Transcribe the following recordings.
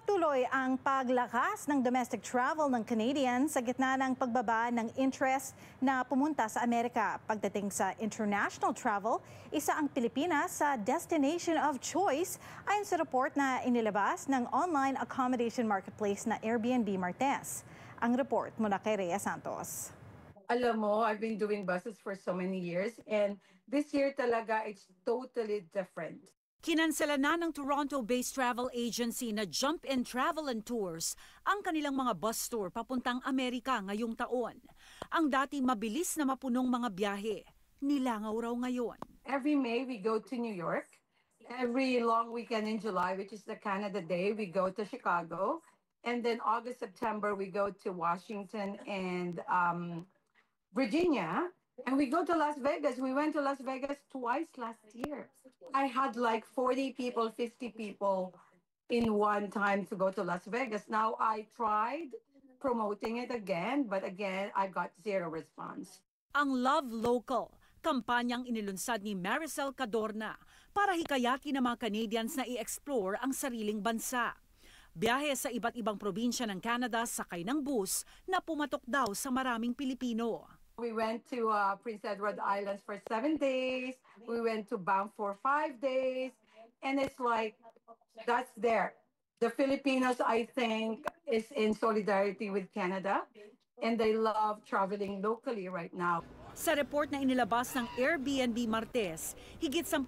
Patuloy ang paglakas ng domestic travel ng Canadians sa gitna ng pagbaba ng interest na pumunta sa Amerika. Pagdating sa international travel, isa ang Pilipinas sa destination of choice ayon sa report na inilabas ng online accommodation marketplace na Airbnb Martes. Ang report mula kay Rhea Santos. Alam mo, I've been doing buses for so many years and this year talaga it's totally different. Kinansela na ng Toronto-based travel agency na Jump in Travel and Tours ang kanilang mga bus tour papuntang Amerika ngayong taon. Ang dati mabilis na mapunong mga biyahe, nilangaw raw ngayon. Every May we go to New York. Every long weekend in July, which is the Canada Day, we go to Chicago. And then August, September, we go to Washington and Virginia. And we go to Las Vegas. We went to Las Vegas twice last year. I had like 40 people, 50 people in one time to go to Las Vegas. Now I tried promoting it again, but again, I got zero response. Ang Love Local, kampanyang inilunsad ni Maricel Cadorna para hikayatin ng mga Canadians na i-explore ang sariling bansa. Biyahe sa iba't ibang probinsya ng Canada sakay ng bus na pumatok daw sa maraming Pilipino. We went to Prince Edward Islands for 7 days. We went to Banff for 5 days. And it's like, that's there. The Filipinos, I think, is in solidarity with Canada. And they love traveling locally right now. Sa report na inilabas ng Airbnb Martes, higit 10%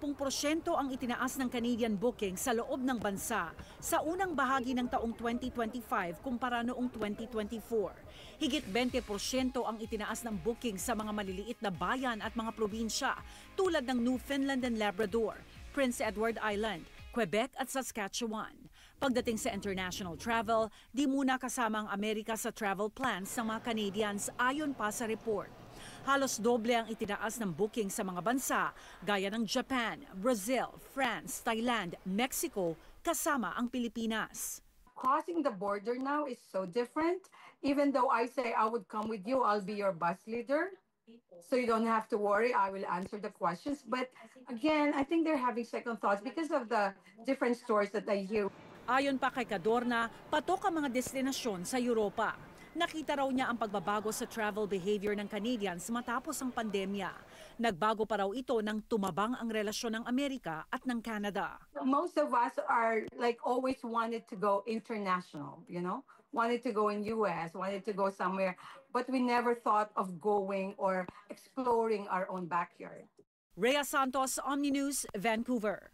ang itinaas ng Canadian booking sa loob ng bansa sa unang bahagi ng taong 2025 kumpara noong 2024. Higit 20% ang itinaas ng booking sa mga maliliit na bayan at mga probinsya tulad ng Newfoundland and Labrador, Prince Edward Island, Quebec at Saskatchewan. Pagdating sa international travel, di muna kasama ang Amerika sa travel plans ng mga Canadians ayon pa sa report. Halos doble ang itinaas ng booking sa mga bansa gaya ng Japan, Brazil, France, Thailand, Mexico, kasama ang Pilipinas. Crossing the border now is so different. Even though I say I would come with you, I'll be your bus leader. So you don't have to worry, I will answer the questions. But again, I think they're having second thoughts because of the different stories that I hear. Ayon pa kay Cadorna, patok ang mga destinasyon sa Europa. Nakita raw niya ang pagbabago sa travel behavior ng Canadians matapos ang pandemya. Nagbago pa raw ito nang tumabang ang relasyon ng Amerika at ng Canada. Most of us are like always wanted to go international, you know? Wanted to go in US, wanted to go somewhere, but we never thought of going or exploring our own backyard. Rhea Santos, Omni News, Vancouver.